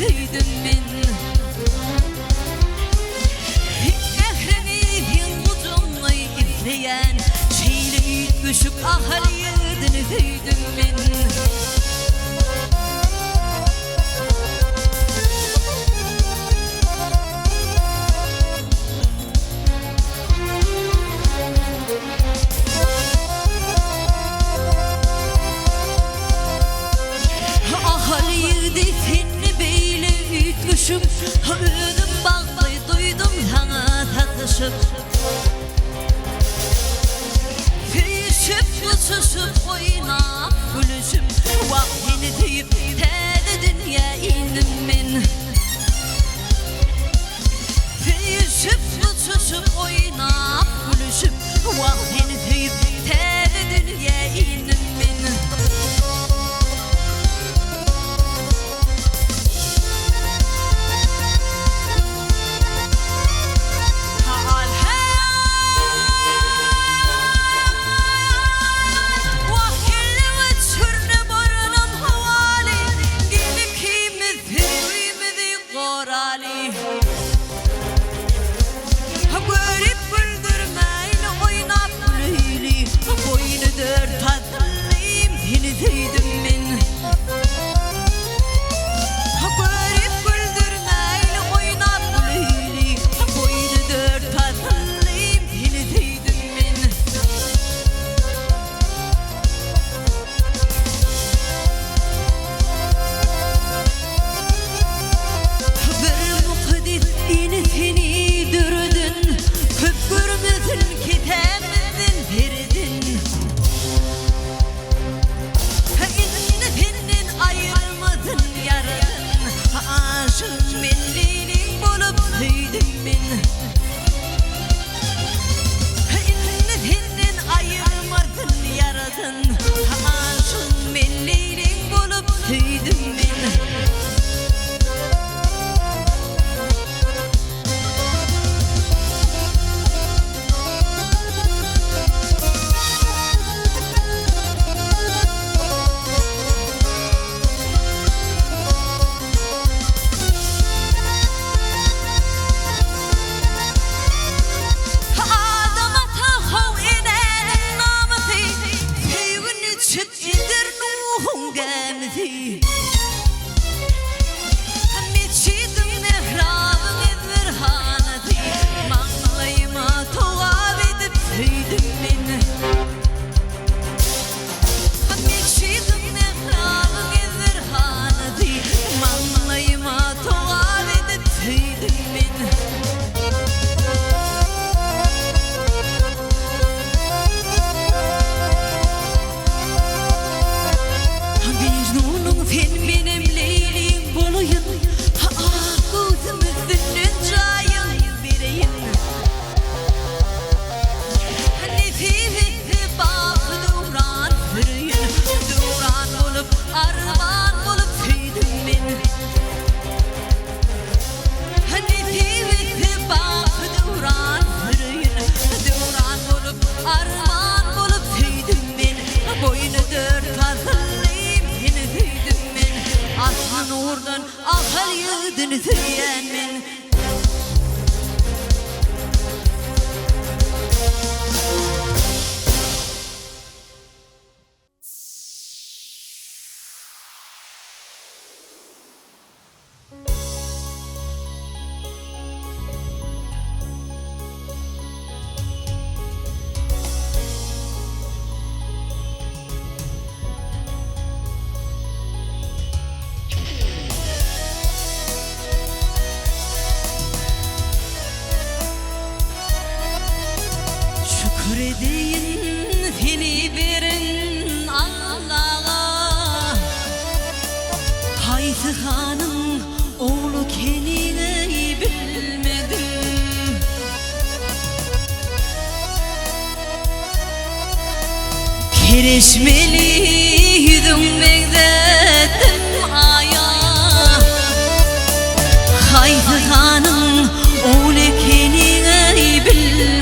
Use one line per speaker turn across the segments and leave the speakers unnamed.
dedim men. Ehreni ucumla ifleyen şeyle düşük ahal yedini dedim men. Önüm bağlı duydum sana takışıp Feyişip uçuşup oynap gülüşüp Vaktini deyip teli dünya indim men. Feyişip uçuşup oynap gülüşüp Vaktini deyip teli dünya indim men. Ahal yedini diyen men. Deyin seni verin Allah'a. Haysi hanım oğlu kendine bilmedim. Kerişmeli yüzüm bekledim aya. Haysi hanım oğlu kendine bilmedim.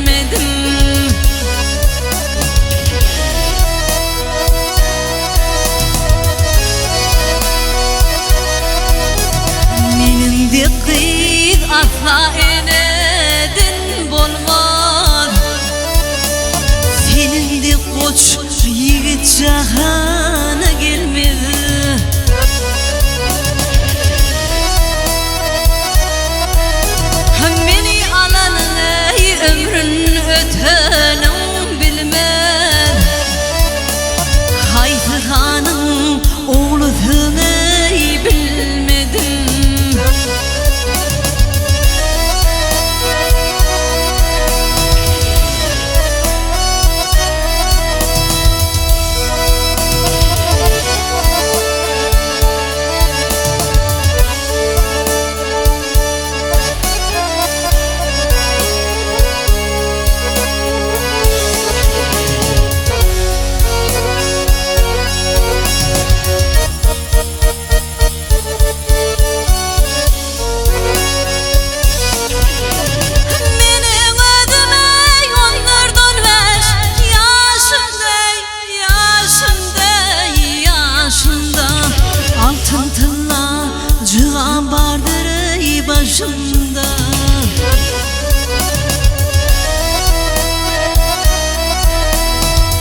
vardır ey başımda.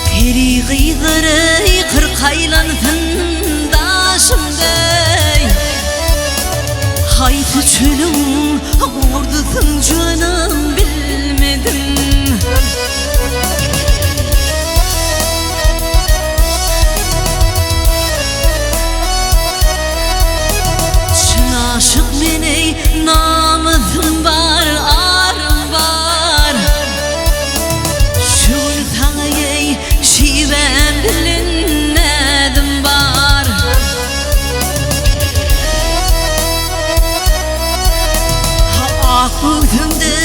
Peri gıydır ey kırk aylansın daşımday. Haytı çölüm vurdusun canım bilmedim. Aşık meni namızım var, arım var. Şul sana ey şiven bilinmedim var. Ak gözümde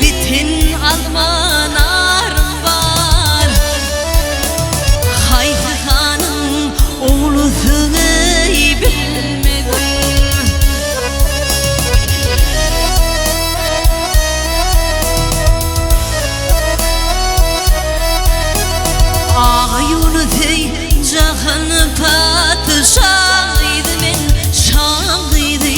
bitin alman arım var. Haydi hanım oğlusun ey bilmedim. Ayunutey cahanı padişahıydı men şahıydı.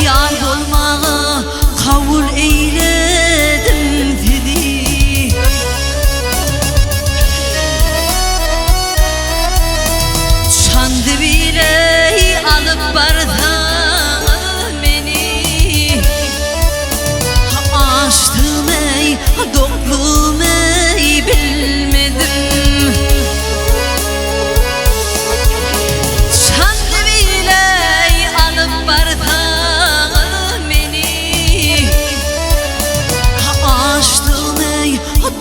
Yar olmağa kavul eyledim dedi. Çandı bile alıp barda beni. Açtım ey doklum ey bilmedim. Çandı bile alıp barda beni. Açtım ey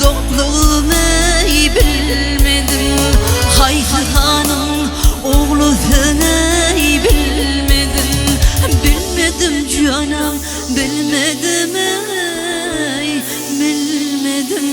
doklum ey bilmedim. Haydi hanım oğlusun ey bilmedim. Bilmedim canım bilmedim ey bilmedim.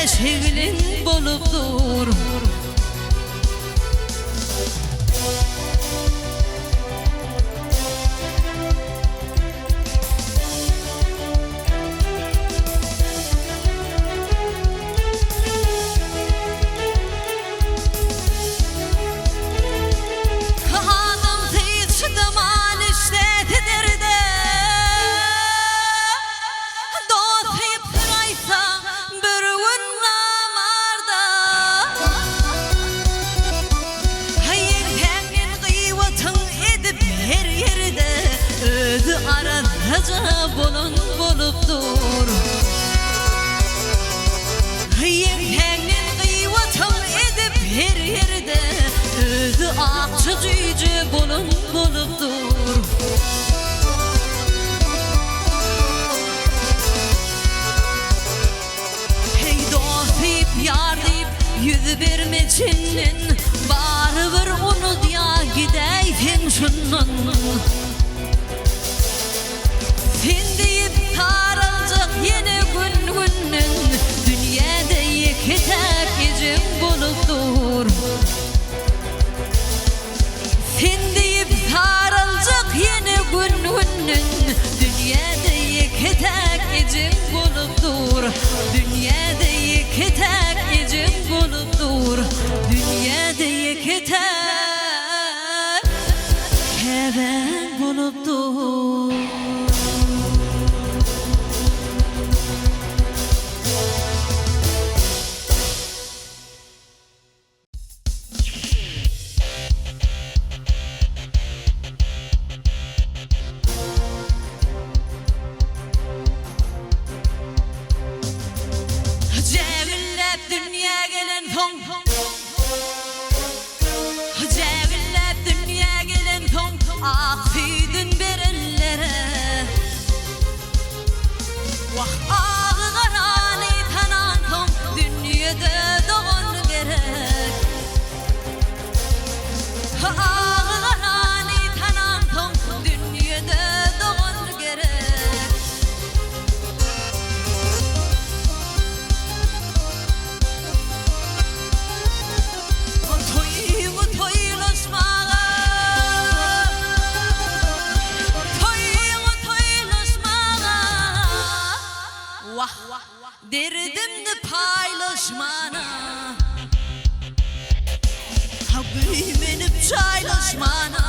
şeglin bolupdur. Bolun bolupdur. Yenghenin kıyvatın edip her yerde özü akçı cüce bolun bolupdur. Hey dost deyip yar deyip yüzü vermecinin barıbır onu diya gideyken şunun. Sen deyip taralacak yine gün günün dünyada iki tek gecem bolupdur. Sen deyip taralacak yine gün günün dünyada iki tek gecem bolupdur. Dünyada iki tek gecem bolupdur. Dünyada iki tek hemen bolupdur. Dünya gelen son, cevillep dünya gelen son, aksidin berenlere. Vah ağı karani tanan son, dünyada doğun gerek. Ağı karani tanan son, dünyada doğun gerek. Derdimni paylaşmana, güvenip çaylaşmana,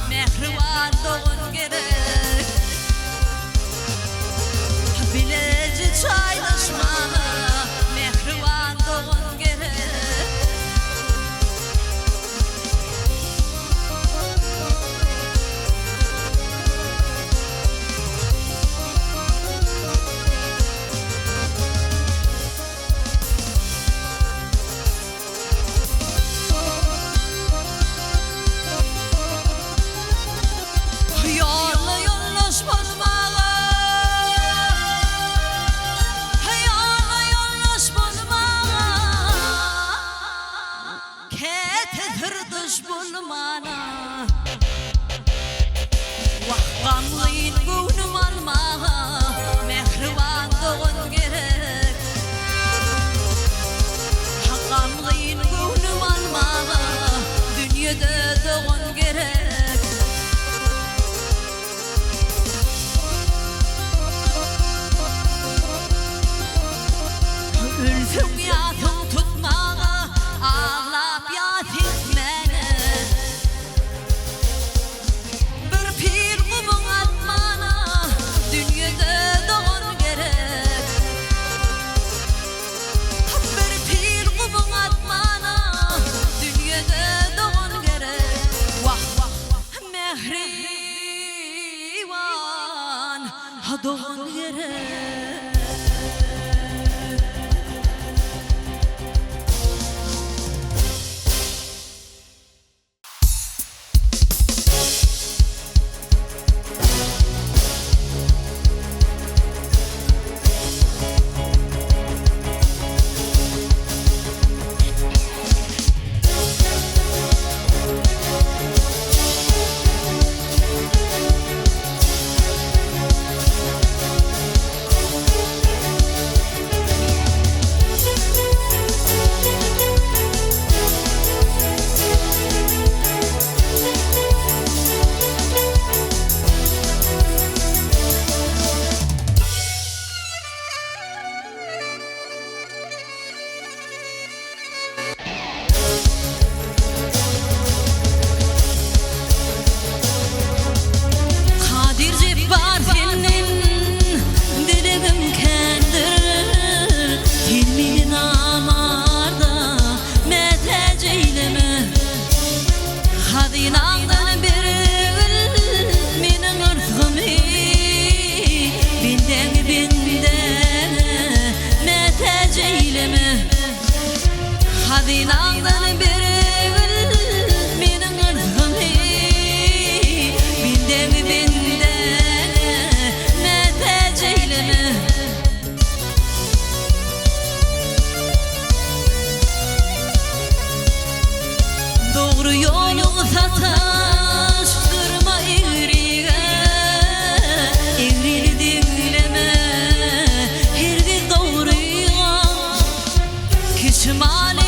mehriban doğun gerek. Bilece çaylaşmana, mehriban doğun gerek. doğan yere eyleme Hadinağdan beri menin ırhımı Bindemi binde metece eyleme Doğru yolu sataş kırma eğriye Eğrini dinleme herkes doğruya Kişi mali